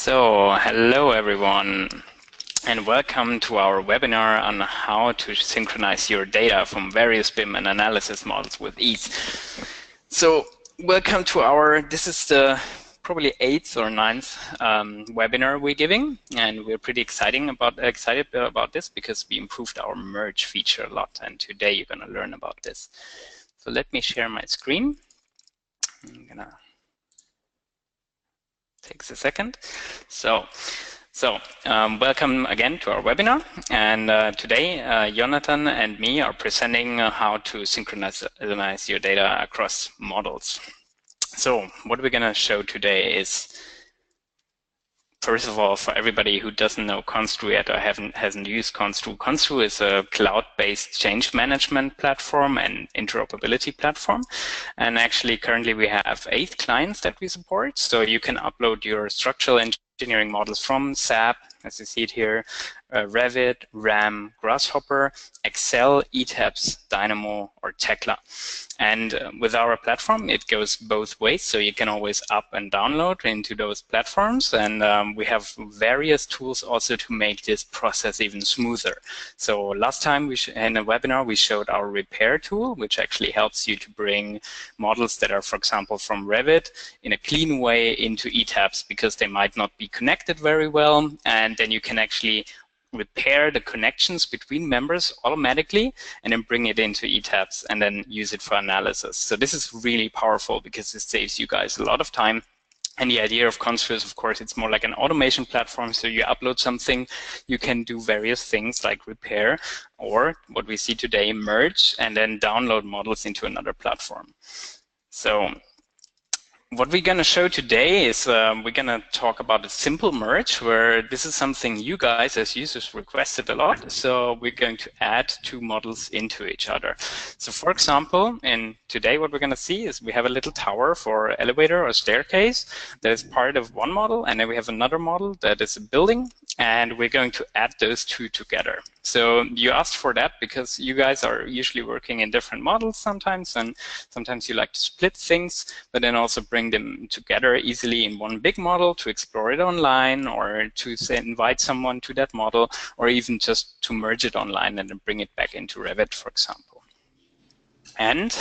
Hello everyone, and welcome to our webinar on how to synchronize your data from various BIM and analysis models with ease. Welcome to this is the probably 8th or 9th webinar we're giving, and we're pretty excited about this because we improved our merge feature a lot, and today you're going to learn about this. So let me share my screen. I'm gonna takes a second. Welcome again to our webinar, and today Jonatan and me are presenting how to synchronize your data across models. So what we're going to show today is, first of all, for everybody who doesn't know Konstru yet or hasn't used Konstru, Konstru is a cloud-based change management platform and interoperability platform. And actually, currently we have 8 clients that we support. So you can upload your structural engineering models from SAP, as you see it here, Revit, RAM, Grasshopper, Excel, ETABS, Dynamo, or Tekla. And with our platform, it goes both ways, so you can always up and download into those platforms. And we have various tools also to make this process even smoother. So last time in a webinar, we showed our repair tool, which actually helps you to bring models that are, for example, from Revit in a clean way into ETABS because they might not be connected very well. And then you can actually repair the connections between members automatically and then bring it into ETABS and then use it for analysis. So this is really powerful because it saves you guys a lot of time. And the idea of Konstru is, of course, it's more like an automation platform. So you upload something, you can do various things like repair, or what we see today, merge, and then download models into another platform. So what we're going to show today is we're going to talk about a simple merge, where this is something you guys as users requested a lot. So we're going to add 2 models into each other. So for example, today what we're going to see is we have a little tower for elevator or staircase that is part of one model, and then we have another model that is a building, and we're going to add those 2 together. So you asked for that because you guys are usually working in different models sometimes, and sometimes you like to split things, but then also bring them together easily in one big model to explore it online, or to say, invite someone to that model, or even just to merge it online and then bring it back into Revit, for example. And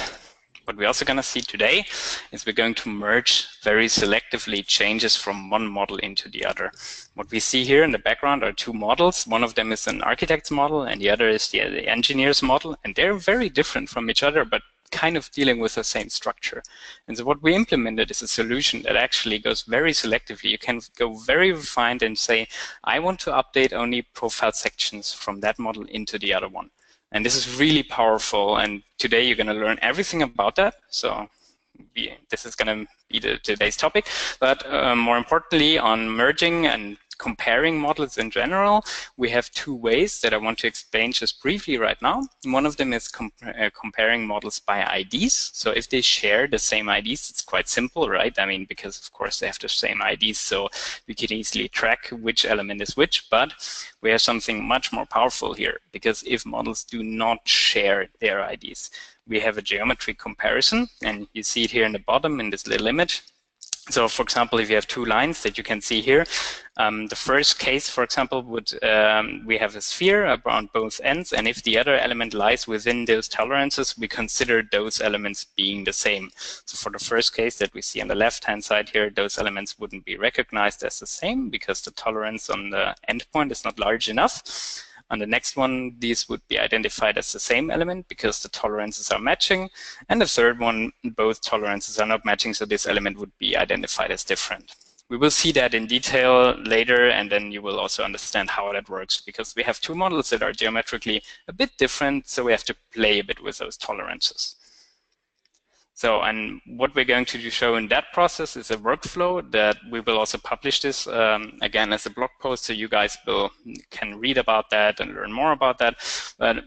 what we're also going to see today is we're going to merge very selectively changes from one model into the other. What we see here in the background are 2 models. One of them is an architect's model, and the other is the engineer's model. And they're very different from each other, but kind of dealing with the same structure. And so what we implemented is a solution that actually goes very selectively. You can go very refined and say, I want to update only profile sections from that model into the other one. And this is really powerful, and today you're going to learn everything about that. So this is going to be today's topic. But more importantly, on merging and comparing models in general, we have 2 ways that I want to explain just briefly right now. One of them is comparing models by IDs. So if they share the same IDs, it's quite simple, right? I mean, because of course they have the same IDs, so we can easily track which element is which. But we have something much more powerful here, because if models do not share their IDs, we have a geometry comparison, and you see it here in the bottom in this little image. So, for example, if you have 2 lines that you can see here, the first case, for example, would we have a sphere around both ends, and if the other element lies within those tolerances, we consider those elements being the same. So for the first case that we see on the left-hand side here, those elements wouldn't be recognized as the same because the tolerance on the endpoint is not large enough. On the next one, these would be identified as the same element because the tolerances are matching. And the third one, both tolerances are not matching, so this element would be identified as different. We will see that in detail later, and then you will also understand how that works, because we have 2 models that are geometrically a bit different, so we have to play a bit with those tolerances. So, and what we're going to show in that process is a workflow that we will also publish this again as a blog post, so you guys can read about that and learn more about that. But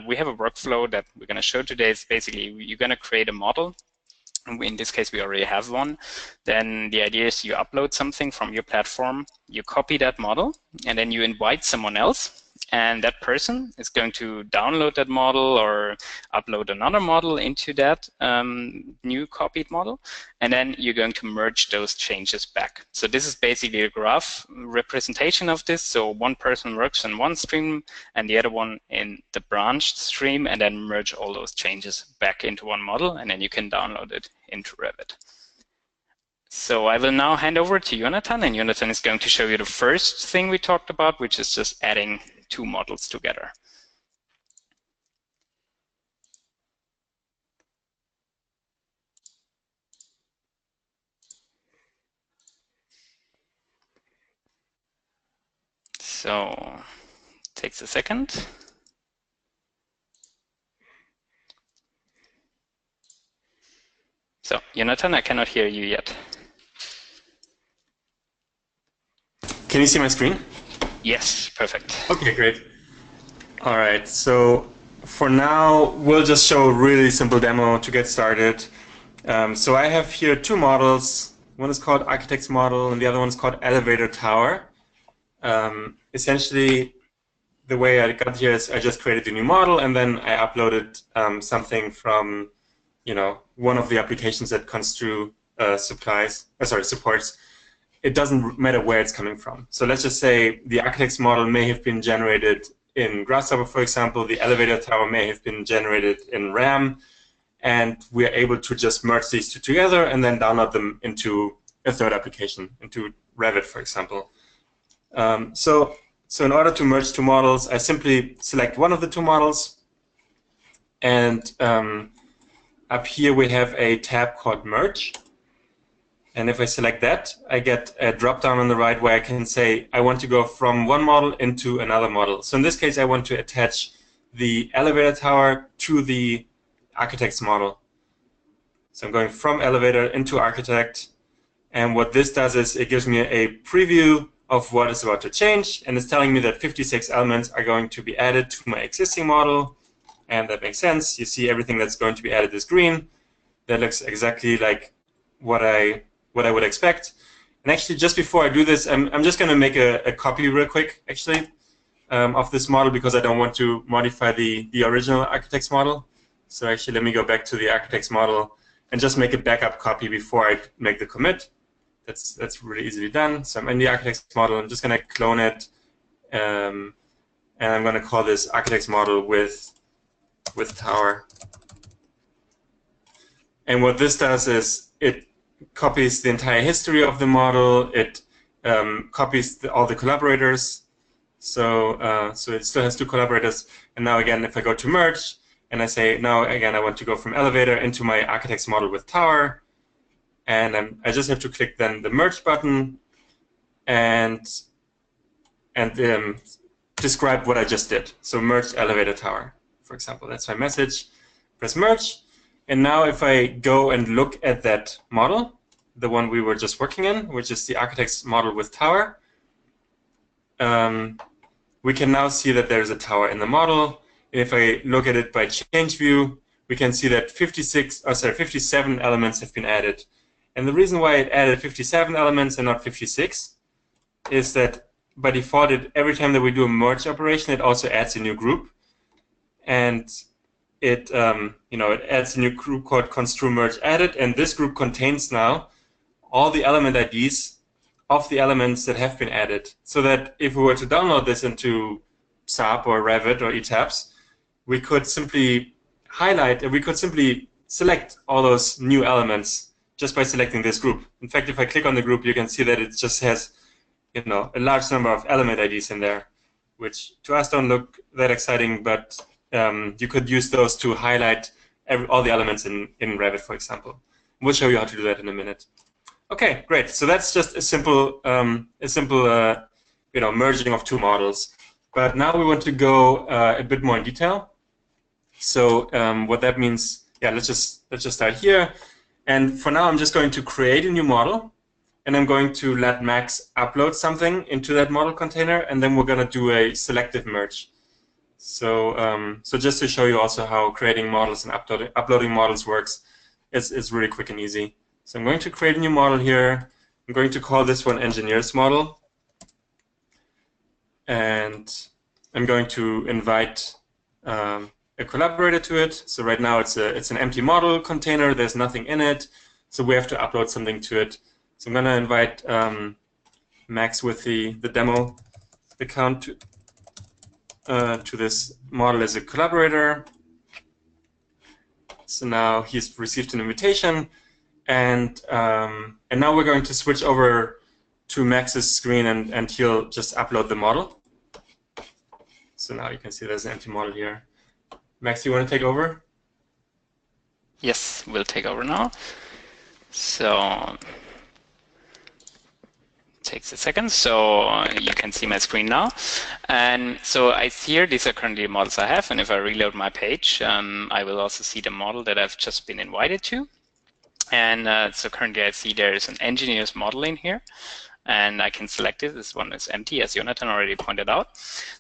we have a workflow that we're going to show today. It's basically you're going to create a model. In this case, we already have one. Then the idea is you upload something from your platform, you copy that model, and then you invite someone else and that person is going to download that model or upload another model into that new copied model, and then you're going to merge those changes back. So this is basically a graph representation of this. So one person works in one stream and the other one in the branched stream, and then merge all those changes back into one model, and then you can download it into Revit. So I will now hand over to Jonatan, and Jonatan is going to show you the first thing we talked about, which is just adding two models together. So takes a second. So Jonatan, I cannot hear you yet. Can you see my screen? Yes, perfect. Okay, great. All right, so for now, we'll just show a really simple demo to get started. So I have here two models. One is called Architect's Model, and the other one is called Elevator Tower. Essentially, the way I got here is I just created a new model, and then I uploaded something from, one of the applications that Konstru supports. It doesn't matter where it's coming from. So let's just say the architect's model may have been generated in Grasshopper, for example. The elevator tower may have been generated in RAM, and we're able to just merge these two together and then download them into a third application, into Revit, for example. So in order to merge two models, I simply select one of the two models, and up here we have a tab called Merge. And if I select that, I get a drop-down on the right where I can say I want to go from one model into another model. So in this case, I want to attach the elevator tower to the architect's model. So I'm going from elevator into architect. And what this does is it gives me a preview of what is about to change. And it's telling me that 56 elements are going to be added to my existing model. And that makes sense. You see everything that's going to be added is green. That looks exactly like what I would expect. And actually, just before I do this, I'm just going to make a copy real quick, actually, of this model, because I don't want to modify the original architect's model. So actually, let me go back to the architect's model and just make a backup copy before I make the commit. That's really easily done. So I'm in the architect's model. I'm just going to clone it, and I'm going to call this architect's model with tower. And what this does is it copies the entire history of the model. It copies all the collaborators. So it still has two collaborators. And now again, if I go to merge and I say now again I want to go from elevator into my architect's model with tower, and I just have to click then the merge button and describe what I just did. So merge elevator tower, for example. That's my message. Press merge. And now if I go and look at that model, the one we were just working in, which is the architect's model with tower, we can now see that there's a tower in the model. And if I look at it by change view, we can see that 57 elements have been added. And the reason why it added 57 elements and not 56 is that by default, every time that we do a merge operation, it also adds a new group. And it adds a new group called Konstru Merge Added, and this group contains now all the element IDs of the elements that have been added. So that if we were to download this into SAP or Revit or ETABS, we could simply select all those new elements just by selecting this group. In fact, if I click on the group, you can see that it just has, a large number of element IDs in there, which to us don't look that exciting, but you could use those to highlight all the elements in Revit, for example. We'll show you how to do that in a minute. Okay, great. So that's just a simple merging of two models. But now we want to go a bit more in detail. So what that means, let's just start here. And for now, I'm just going to create a new model, and I'm going to let Max upload something into that model container, and then we're going to do a selective merge. So just to show you also how creating models and uploading models works, it's really quick and easy. So I'm going to create a new model here. I'm going to call this one Engineer's Model. And I'm going to invite a collaborator to it. So right now it's an empty model container. There's nothing in it. So we have to upload something to it. So I'm going to invite Max with the demo account to this model as a collaborator. So now he's received an invitation, and now we're going to switch over to Max's screen, and he'll just upload the model. So now you can see there's an empty model here. Max, you want to take over? Yes, we'll take over now. So takes a second, so you can see my screen now. And so I see here, these are currently the models I have, and if I reload my page, I will also see the model that I've just been invited to. And so currently I see there is an engineer's model in here, and I can select it. This one is empty, as Jonatan already pointed out.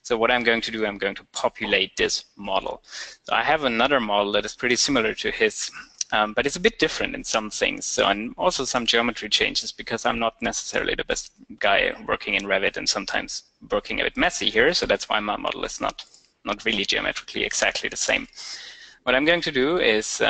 So what I'm going to do, I'm going to populate this model. So I have another model that is pretty similar to his, but it's a bit different in some things. So, and also some geometry changes, because I'm not necessarily the best guy working in Revit, and sometimes working a bit messy here. So that's why my model is not really geometrically exactly the same. What I'm going to do is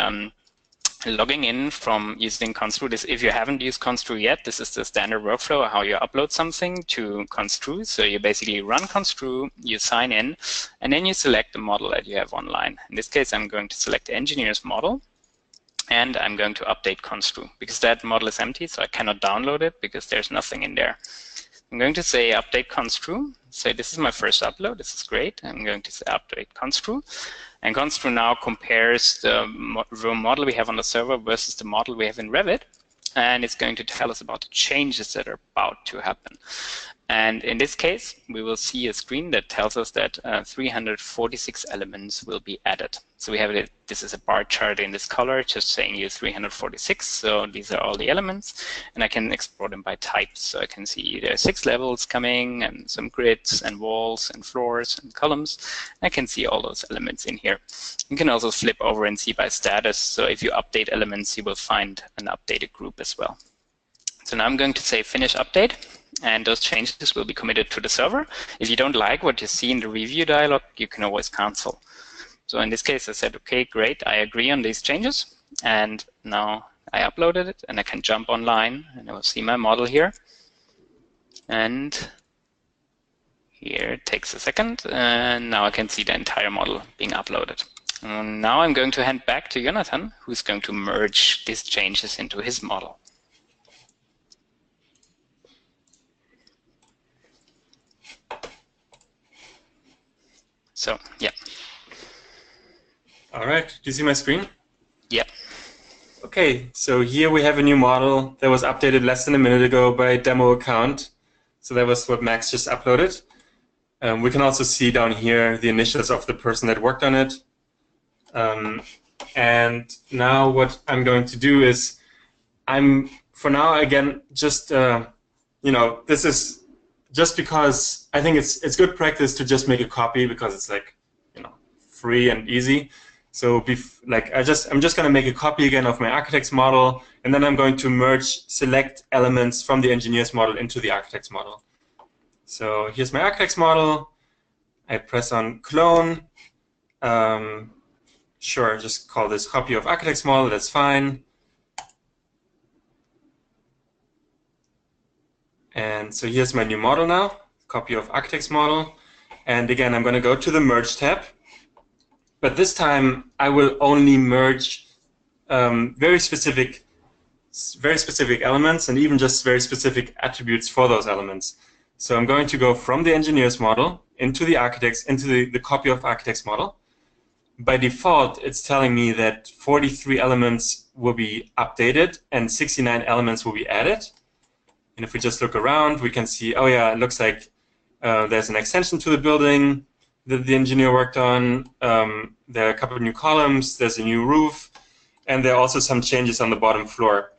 logging in from using Konstru. This, if you haven't used Konstru yet, this is the standard workflow how you upload something to Konstru. So you basically run Konstru, you sign in, and then you select the model that you have online. In this case, I'm going to select the engineer's model, and I'm going to update Konstru, because that model is empty, so I cannot download it because there's nothing in there. I'm going to say update Konstru. Say this is my first upload. This is great. I'm going to say update Konstru. And Konstru now compares the model we have on the server versus the model we have in Revit. And it's going to tell us about the changes that are about to happen. And in this case, we will see a screen that tells us that 346 elements will be added. So we have it, this is a bar chart in this color, just saying you 346. So these are all the elements, and I can export them by types. So I can see there are 6 levels coming, and some grids and walls and floors and columns. I can see all those elements in here. You can also flip over and see by status. So if you update elements, you will find an updated group as well. So now I'm going to say finish update, and those changes will be committed to the server. If you don't like what you see in the review dialog, you can always cancel. So in this case, I said, okay, great, I agree on these changes. And now I uploaded it, and I can jump online, and I will see my model here. And here it takes a second, and now I can see the entire model being uploaded. And now I'm going to hand back to Jonatan, who's going to merge these changes into his model. So, yeah. All right, do you see my screen? Yeah. Okay, so here we have a new model that was updated less than a minute ago by demo account. So that was what Max just uploaded. We can also see down here the initials of the person that worked on it. And now what I'm going to do is, for now, again, just, you know, this is just because I think it's good practice to just make a copy, because it's like, you know, free and easy. So I'm just going to make a copy again of my architect's model, and then I'm going to merge select elements from the engineer's model into the architect's model. So here's my architect's model. I press on clone. Sure, just call this copy of architect's model. That's fine. And so here's my new model now, copy of architect's model. And again, I'm going to go to the merge tab. But this time, I will only merge very specific elements, and even just very specific attributes for those elements. So I'm going to go from the engineer's model into the architect's, into the copy of architect's model. By default, it's telling me that 43 elements will be updated and 69 elements will be added. And if we just look around, we can see, oh yeah, it looks like there's an extension to the building that the engineer worked on. There are a couple of new columns, there's a new roof, and there are also some changes on the bottom floor.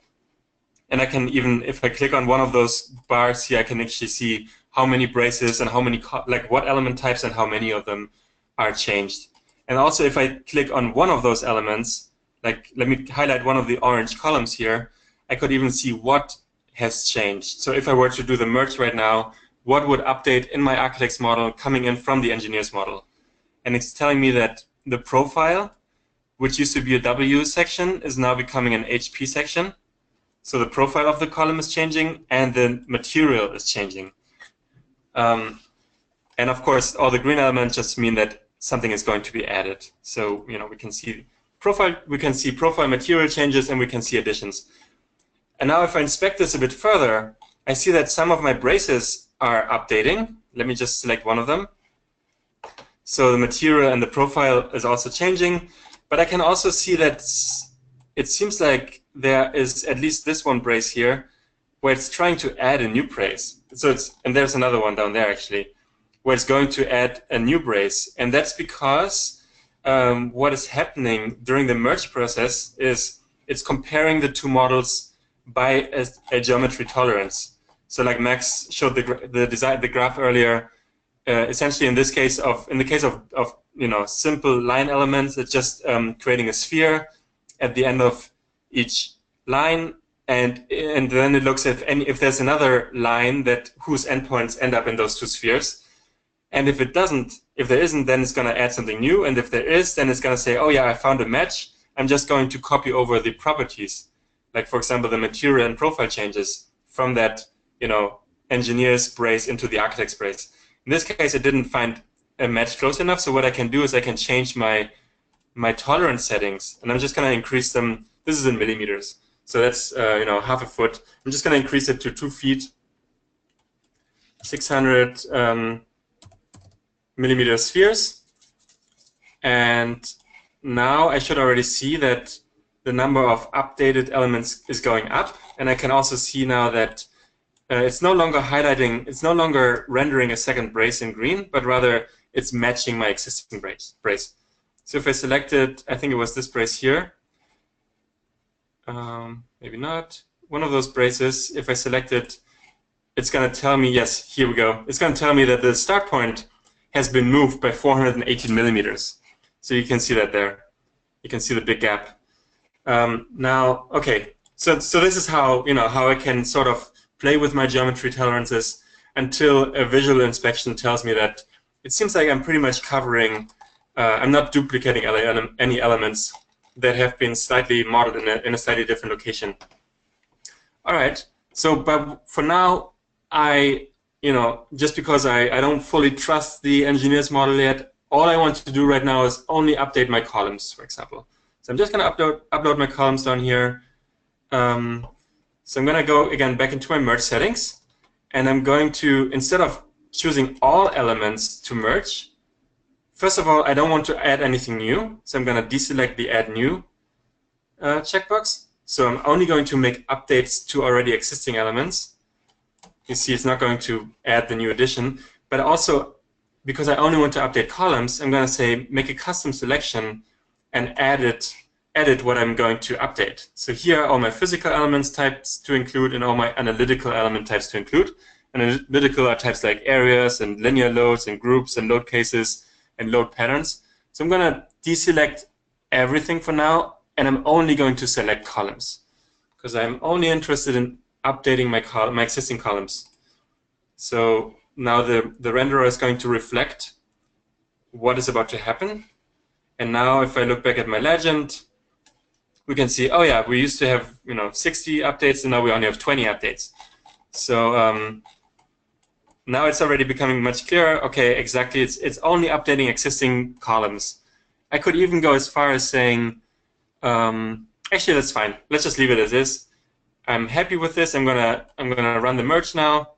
And I can even, if I click on one of those bars here, I can actually see how many braces and how many, like what element types and how many of them are changed. And also if I click on one of those elements, like let me highlight one of the orange columns here, I could even see what has changed. So if I were to do the merge right now, what would update in my architect's model coming in from the engineer's model. And it's telling me that the profile, which used to be a W section, is now becoming an HP section. So the profile of the column is changing and the material is changing. And of course, all the green elements just mean that something is going to be added. So, you know, we can see profile material changes, and we can see additions. And now if I inspect this a bit further, I see that some of my braces are updating. Let me just select one of them. So the material and the profile is also changing, but I can also see that it seems like there is at least this one brace here where it's trying to add a new brace. So and there's another one down there actually, where it's going to add a new brace. And that's because what is happening during the merge process is it's comparing the two models by a geometry tolerance. So like Max showed the graph earlier, essentially in the case of you know, simple line elements, it's just creating a sphere at the end of each line, and then it looks at if there's another line whose endpoints end up in those two spheres. And if there isn't, then it's going to add something new. And if there is, then it's going to say, oh yeah, I found a match. I'm just going to copy over the properties, like for example, the material and profile changes from that, you know, engineer's brace into the architect's brace. In this case, I didn't find a match close enough. So what I can do is I can change my tolerance settings, and I'm just going to increase them. This is in millimeters, so that's you know, half a foot. I'm just going to increase it to 2 feet, 600 millimeter spheres, and now I should already see that the number of updated elements is going up, and I can also see now that it's no longer highlighting, it's no longer rendering a second brace in green, but rather it's matching my existing brace. So if I selected, I think it was this brace here, maybe not, one of those braces, if I select it, it's going to tell me, yes, here we go. It's going to tell me that the start point has been moved by 418 millimeters. So you can see that there. You can see the big gap. Now, okay, so this is how, you know, how I can sort of play with my geometry tolerances until a visual inspection tells me that it seems like I'm pretty much covering, I'm not duplicating any elements that have been slightly modeled in a slightly different location. All right, so but for now, you know, just because I don't fully trust the engineer's model yet, all I want to do right now is only update my columns, for example. So I'm just going to upload my columns down here. So I'm going to go again back into my merge settings, and I'm going to, instead of choosing all elements to merge, first of all, I don't want to add anything new, so I'm going to deselect the Add New checkbox. So I'm only going to make updates to already existing elements. You see it's not going to add the new addition, but also because I only want to update columns, I'm going to say make a custom selection and edit what I'm going to update. So here are all my physical elements types to include and all my analytical element types to include. Analytical are types like areas and linear loads and groups and load cases and load patterns. So I'm going to deselect everything for now, and I'm only going to select columns because I'm only interested in updating my existing columns. So now the renderer is going to reflect what is about to happen. And now if I look back at my legend, we can see, oh yeah, we used to have 60 updates, and now we only have 20 updates. So now it's already becoming much clearer. Okay, exactly, it's only updating existing columns. I could even go as far as saying, actually that's fine. Let's just leave it as is. I'm happy with this. I'm gonna run the merge now.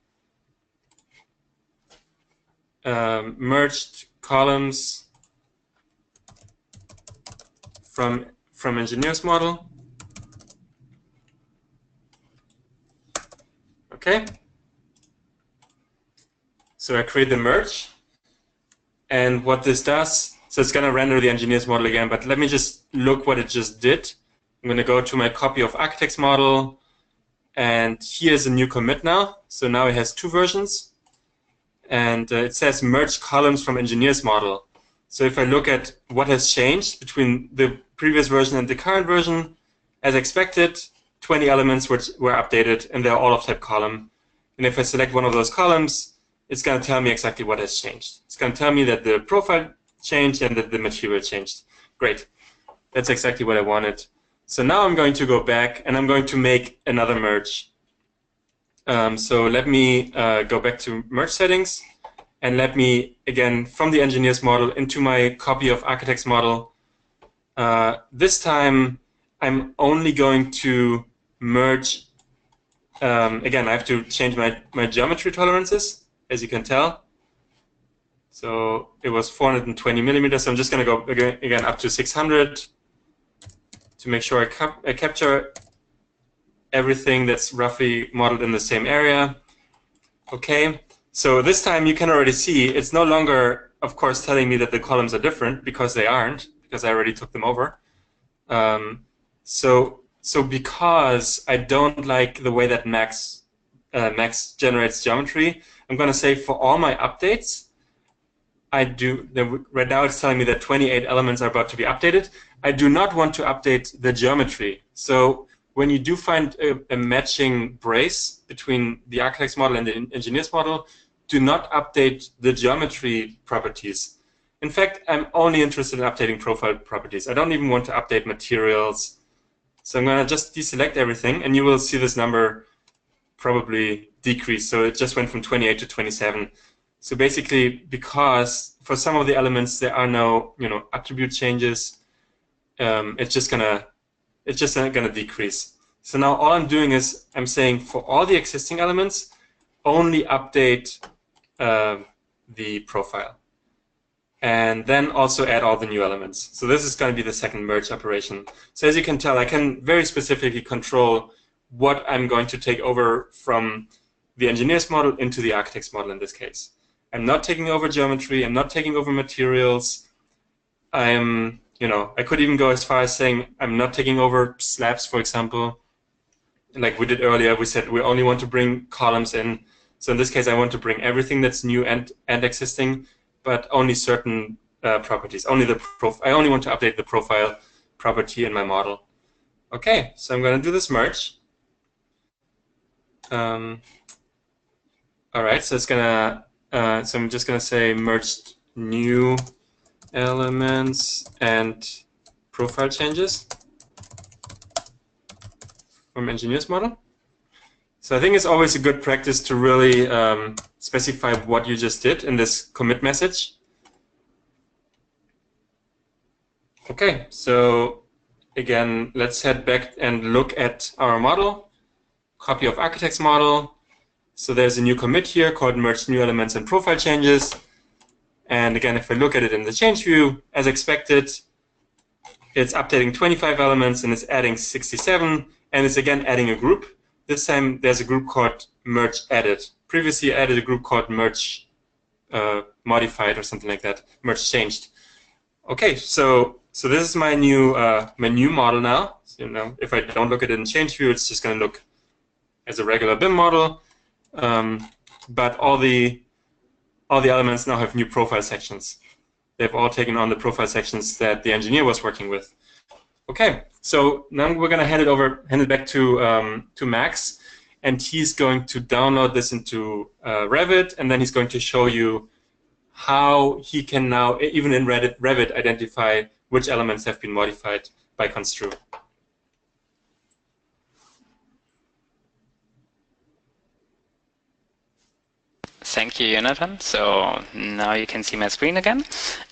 Merged columns from engineer's model. Okay. So I create the merge, and what this does, so it's going to render the engineer's model again, but let me just look what it just did. I'm going to go to my copy of architect's model, and here's a new commit now. So now it has 2 versions, and it says merge columns from engineer's model. So if I look at what has changed between the previous version and the current version, as expected, 20 elements were updated, and they're all of type column. And if I select one of those columns, it's going to tell me exactly what has changed. It's going to tell me that the profile changed and that the material changed. Great. That's exactly what I wanted. So now I'm going to go back and I'm going to make another merge. So let me go back to merge settings and let me, again, from the engineer's model into my copy of architect's model. This time I'm only going to merge, again, I have to change my geometry tolerances, as you can tell. So it was 420 millimeters, so I'm just going to go again up to 600 to make sure I capture everything that's roughly modeled in the same area. Okay, so this time you can already see it's no longer, of course, telling me that the columns are different, because they aren't, because I already took them over. So because I don't like the way that Max generates geometry, I'm going to say for all my updates, right now it's telling me that 28 elements are about to be updated. I do not want to update the geometry. So when you do find a matching brace between the architect's model and the engineer's model, do not update the geometry properties. In fact, I'm only interested in updating profile properties. I don't even want to update materials. So I'm going to just deselect everything, and you will see this number probably decrease. So it just went from 28 to 27. So basically, because for some of the elements there are no, attribute changes, it's just gonna decrease. So now all I'm doing is I'm saying for all the existing elements, only update the profile, and then also add all the new elements. So this is going to be the second merge operation. So as you can tell, I can very specifically control what I'm going to take over from the engineer's model into the architect's model in this case. I'm not taking over geometry, I'm not taking over materials. I could even go as far as saying I'm not taking over slabs, for example. Like we did earlier, we said we only want to bring columns in. So in this case, I want to bring everything that's new and existing, but only certain properties. I only want to update the profile property in my model. Okay, so I'm going to do this merge. All right, so it's gonna. So I'm just going to say merged new elements and profile changes from engineer's model. So I think it's always a good practice to really specify what you just did in this commit message. Okay, so again, let's head back and look at our model, copy of architect's model. So there's a new commit here called merge new elements and profile changes. And again, if I look at it in the change view, as expected, it's updating 25 elements and it's adding 67, and it's again adding a group. This time there's a group called merge added. Previously I added a group called merge modified or something like that, merge changed. Okay, so this is my new model now. So, if I don't look at it in change view, it's just going to look as a regular BIM model. But all the elements now have new profile sections. They've all taken on the profile sections that the engineer was working with. Okay, so now we're going to hand it back to Max, and he's going to download this into Revit, and then he's going to show you how he can now, even in Revit, identify which elements have been modified by Konstru. Thank you, Jonatan. So now you can see my screen again,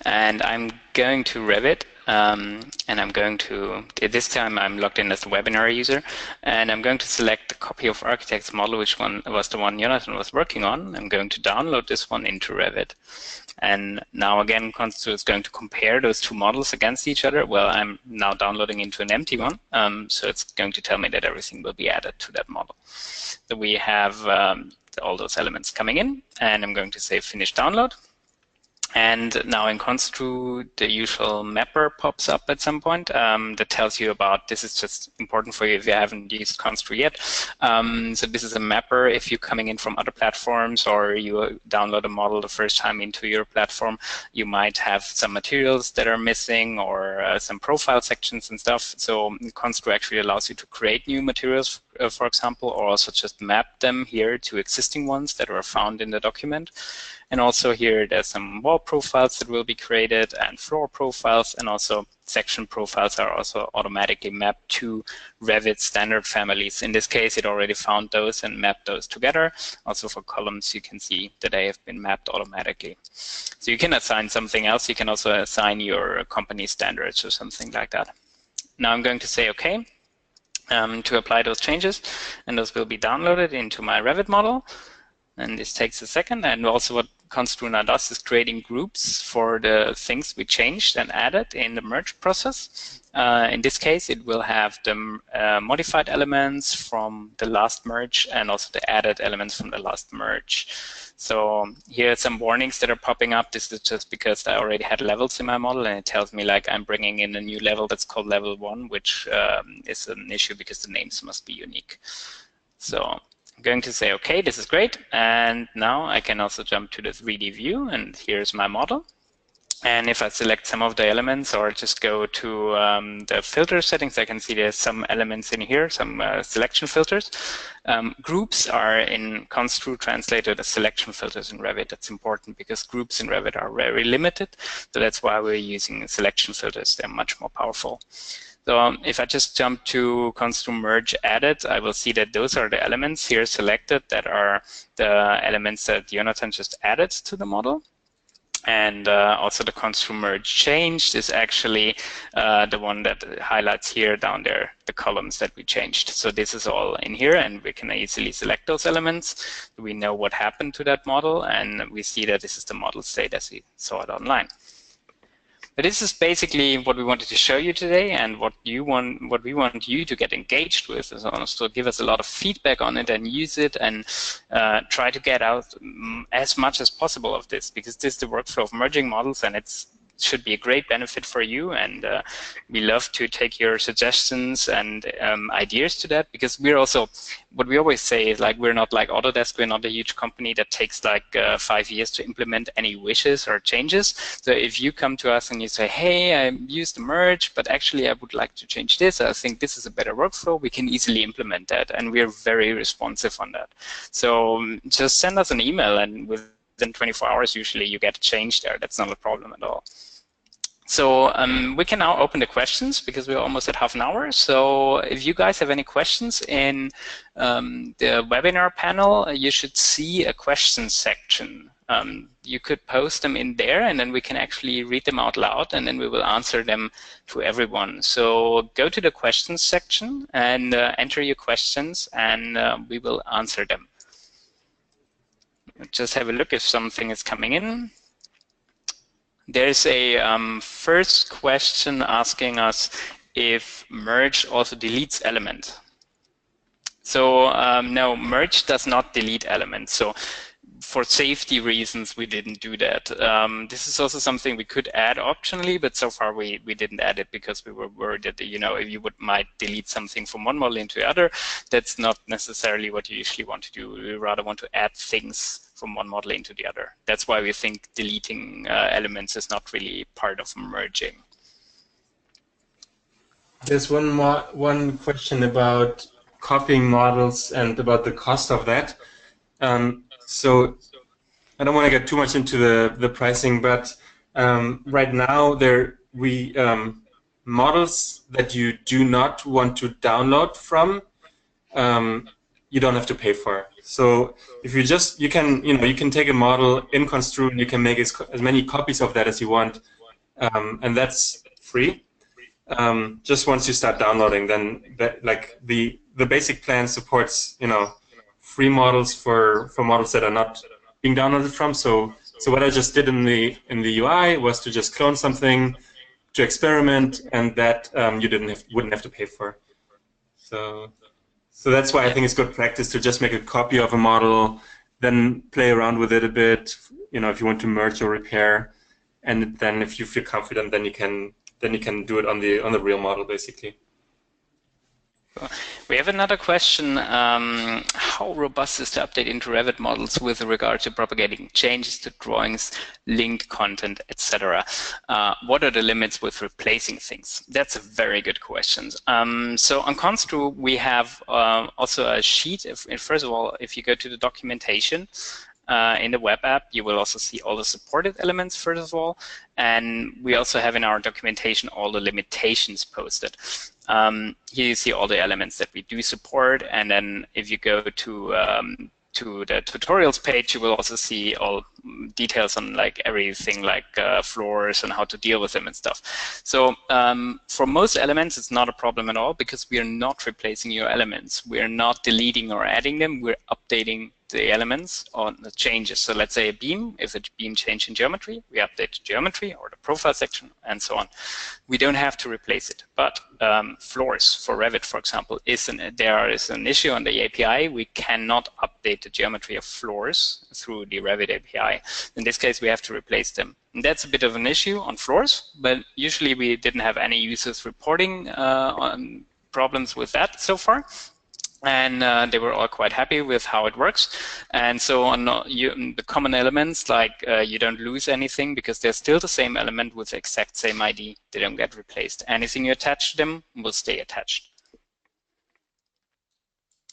and I'm going to Revit, and I'm going to, this time I'm logged in as the webinar user, and I'm going to select the copy of architect's model, which one was the one Jonatan was working on. I'm going to download this one into Revit. And now again, Konstru is going to compare those two models against each other. Well, I'm now downloading into an empty one, so it's going to tell me that everything will be added to that model. So we have all those elements coming in, and I'm going to say finish download. And now in Konstru, the usual mapper pops up at some point that tells you about, this is just important for you if you haven't used Konstru yet. So this is a mapper if you're coming in from other platforms or you download a model the first time into your platform, you might have some materials that are missing or some profile sections and stuff. So Konstru actually allows you to create new materials for example, or also just map them here to existing ones that were found in the document. And also here, there's some wall profiles that will be created and floor profiles, and also section profiles are also automatically mapped to Revit standard families. In this case, it already found those and mapped those together. Also for columns, you can see that they have been mapped automatically. So you can assign something else. You can also assign your company standards or something like that. Now I'm going to say OK to apply those changes, and those will be downloaded into my Revit model. And this takes a second. And also what Konstru now does is creating groups for the things we changed and added in the merge process. In this case, it will have the modified elements from the last merge and also the added elements from the last merge. So here are some warnings that are popping up. This is just because I already had levels in my model, and it tells me like I'm bringing in a new level that's called level 1, which is an issue because the names must be unique. So I'm going to say, OK, this is great. And now I can also jump to the 3D view, and here's my model. And if I select some of the elements or just go to the filter settings, I can see there's some elements in here, some selection filters. Groups are in Konstru translated as selection filters in Revit. That's important because groups in Revit are very limited. So that's why we're using selection filters. They're much more powerful. So if I just jump to Konstru Merge Added, I will see that those are the elements here selected that are the elements that Jonatan just added to the model. And also the Konstru Merge Changed is actually the one that highlights here down there, the columns that we changed. So this is all in here, and we can easily select those elements. We know what happened to that model, and we see that this is the model state as we saw it online. But this is basically what we wanted to show you today, and what we want you to get engaged with is also give us a lot of feedback on it and use it, and try to get out as much as possible of this, because this is the workflow of merging models, and it should be a great benefit for you. And we love to take your suggestions and ideas to that, because we're also, what we always say is like, we're not like Autodesk, we're not a huge company that takes like 5 years to implement any wishes or changes. So if you come to us and you say, hey, I used the merge, but actually I would like to change this, I think this is a better workflow, we can easily implement that, and we're very responsive on that. So just send us an email, and within 24 hours usually you get a change there. That's not a problem at all. So we can now open the questions, because we're almost at half an hour. So if you guys have any questions in the webinar panel, you should see a questions section. You could post them in there, and then we can actually read them out loud, and then we will answer them to everyone. So go to the questions section and enter your questions, and we will answer them. Just have a look if something is coming in. There's a first question asking us if merge also deletes element. So no, merge does not delete elements. So for safety reasons, we didn't do that. This is also something we could add optionally, but so far we didn't add it because we were worried that, you know, if you might delete something from one model into the other, that's not necessarily what you usually want to do. We rather want to add things from one model into the other. That's why we think deleting elements is not really part of merging. There's one question about copying models and about the cost of that. So I don't want to get too much into the pricing, but right now models that you do not want to download from, you don't have to pay for. So if you can take a model in Konstru and you can make as many copies of that as you want, and that's free. Just once you start downloading, then the basic plan supports, you know, free models for models that are not being downloaded from. So what I just did in the UI was to just clone something to experiment, and that you wouldn't have to pay for. So that's why I think it's good practice to just make a copy of a model, then play around with it a bit, you know, if you want to merge or repair, and then if you feel confident, then you can do it on the real model, basically. We have another question. How robust is the update into Revit models with regard to propagating changes to drawings, linked content, etc.? What are the limits with replacing things? That's a very good question. So on Konstru, we have also a sheet. First of all, if you go to the documentation, in the web app, you will also see all the supported elements, first of all, and we also have in our documentation all the limitations posted. Here you see all the elements that we do support, and then if you go to the tutorials page, you will also see all details on like everything like floors and how to deal with them and stuff. So for most elements, it's not a problem at all because we are not replacing your elements. We are not deleting or adding them. We're updating the elements on the changes. So let's say a beam, if a beam changed in geometry, we update the geometry or the profile section and so on. We don't have to replace it. But floors for Revit, for example, there is an issue on the API. We cannot update the geometry of floors through the Revit API. In this case, we have to replace them. And that's a bit of an issue on floors, but usually we didn't have any users reporting on problems with that so far. And they were all quite happy with how it works. And so on the common elements, like you don't lose anything because they're still the same element with the exact same ID. They don't get replaced. Anything you attach to them will stay attached.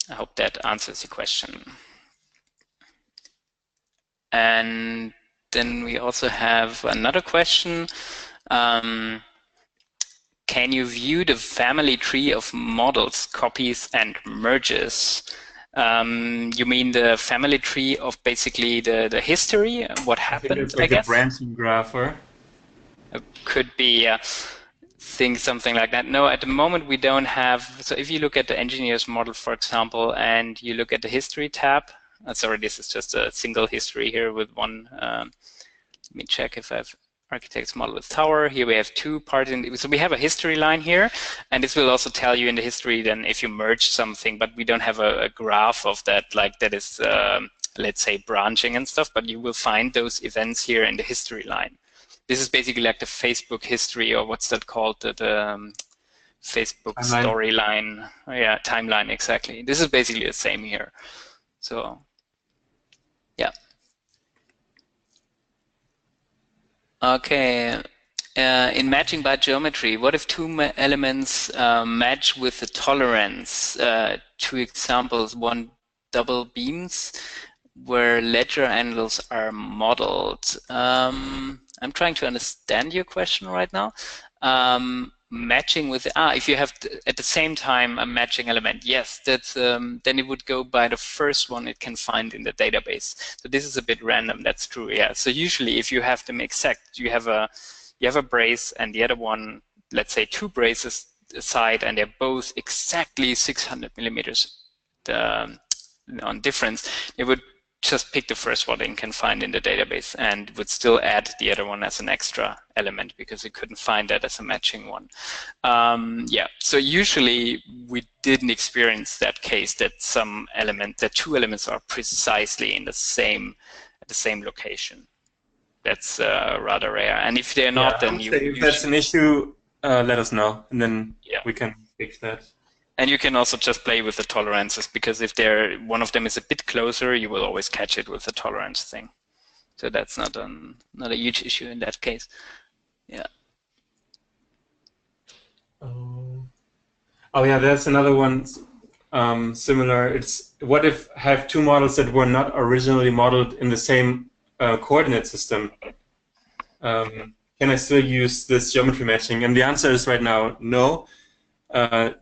I hope that answers your question. And then we also have another question. Can you view the family tree of models, copies, and merges? You mean the family tree of basically the history, what happened, I think it's like the branching graph, or? It could be something like that. No, at the moment we don't have. So if you look at the engineer's model, for example, and you look at the history tab, sorry, this is just a single history here with one. Let me check if I've architect's model with tower. Here we have two parts. So we have a history line here, and this will also tell you in the history then if you merge something, but we don't have a graph of that, like that is, let's say, branching and stuff, but you will find those events here in the history line. This is basically like the Facebook history, or what's that called, the Facebook storyline. Oh, yeah, timeline, exactly. This is basically the same here. So, yeah. Okay, in matching by geometry, what if two elements match with the tolerance? Two examples, one double beams where ledger angles are modeled. I'm trying to understand your question right now. Matching with, if you have at the same time a matching element, yes, that's then it would go by the first one it can find in the database. So this is a bit random, that's true, yeah. So usually if you have them exact, you have a brace and the other one, let's say 2 braces aside, and they're both exactly 600 millimeters on difference, it would just pick the first one it can find in the database and would still add the other one as an extra element because it couldn't find that as a matching one. Yeah, so usually we didn't experience that case that two elements are precisely in the same location. That's rather rare. And if they're not, then if that's an issue, let us know, and then we can fix that. And you can also just play with the tolerances, because if one of them is a bit closer, you will always catch it with the tolerance thing. So that's not a huge issue in that case. Yeah. Oh yeah, there's another one similar. It's what if I have two models that were not originally modeled in the same coordinate system? Can I still use this geometry matching? And the answer is right now no.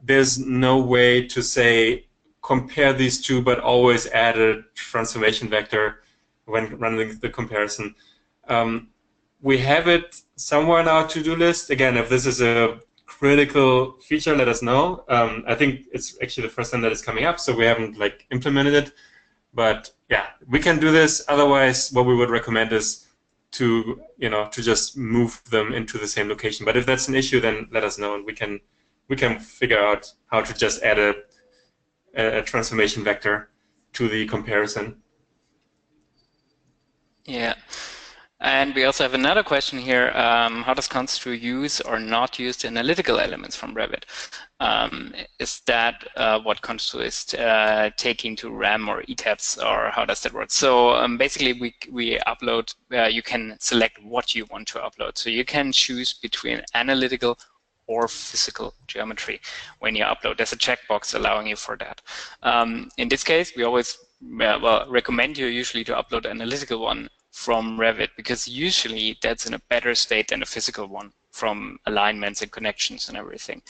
There's no way to say compare these two, but always add a transformation vector when running the comparison. We have it somewhere in our to-do list. Again, if this is a critical feature, let us know. I think it's actually the first time that it's coming up, so we haven't implemented it. But yeah, we can do this. Otherwise, what we would recommend is to just move them into the same location. But if that's an issue, then let us know, and we can figure out how to just add a transformation vector to the comparison. Yeah. And we also have another question here. How does Konstru use or not use the analytical elements from Revit? Is that what Konstru is taking to RAM or ETABS, or how does that work? So basically, we upload, you can select what you want to upload. So you can choose between analytical or physical geometry when you upload. There's a checkbox allowing you for that. In this case, we always recommend you usually to upload an analytical one from Revit, because usually that's in a better state than a physical one from alignments and connections and everything.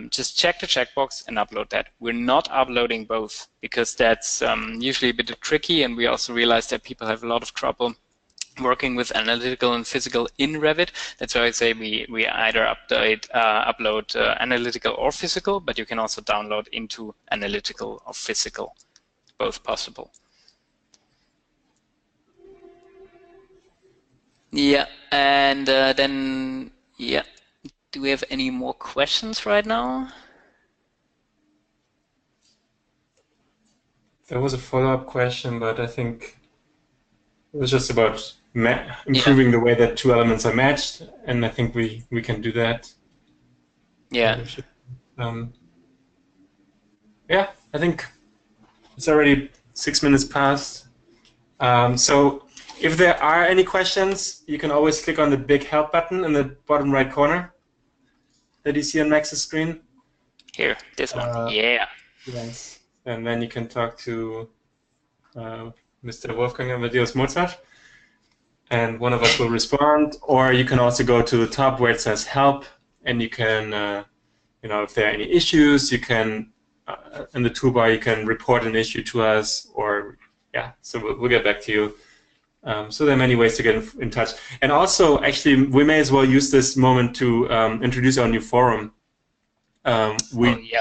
Just check the checkbox and upload that. We're not uploading both because that's usually a bit tricky, and we also realize that people have a lot of trouble working with analytical and physical in Revit. That's why I say we either upload analytical or physical, but you can also download into analytical or physical, both possible. Yeah, and then, yeah, do we have any more questions right now? There was a follow-up question, but I think it was just about improving the way that two elements are matched, and I think we can do that. Yeah. Yeah, I think it's already 6 minutes past. So if there are any questions, you can always click on the big help button in the bottom right corner that you see on Max's screen. Here, this one. Yeah. Yes. And then you can talk to Mr. Wolfgang Amadeus Mozart, and one of us will respond. Or you can also go to the top where it says help, and you can, you know, if there are any issues, you can, in the toolbar, you can report an issue to us, or yeah, so we'll get back to you. So there are many ways to get in touch. And also, actually, we may as well use this moment to introduce our new forum.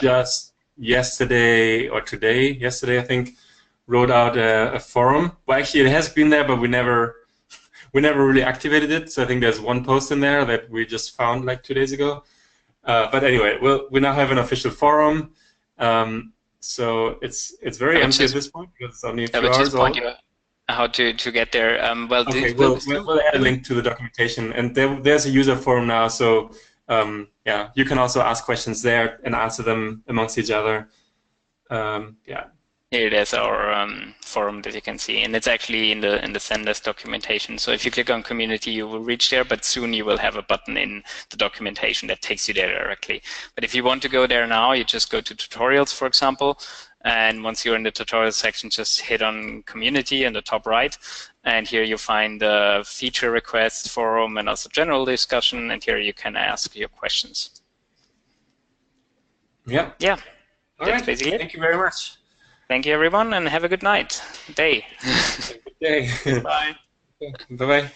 Just yesterday, I think, wrote out a forum. Well, actually, it has been there, but we never really activated it. So I think there's one post in there that we just found like 2 days ago. But anyway, we now have an official forum. So it's very empty at this point because it's only a few hours old. How to get there? Okay, we'll add a link to the documentation, and there's a user forum now. So yeah, you can also ask questions there and answer them amongst each other. Yeah. Here it is, our forum that you can see, and it's actually in the Zendesk documentation. So if you click on community, you will reach there, but soon you will have a button in the documentation that takes you there directly. But if you want to go there now, you just go to tutorials, for example, and once you're in the tutorial section, just hit on community in the top right, and here you find the feature requests forum and also general discussion, and here you can ask your questions. Yeah. Yeah. All right. Basically it. Thank you very much. Thank you, everyone, and have a good night, day. Have a good day. Bye. Bye-bye.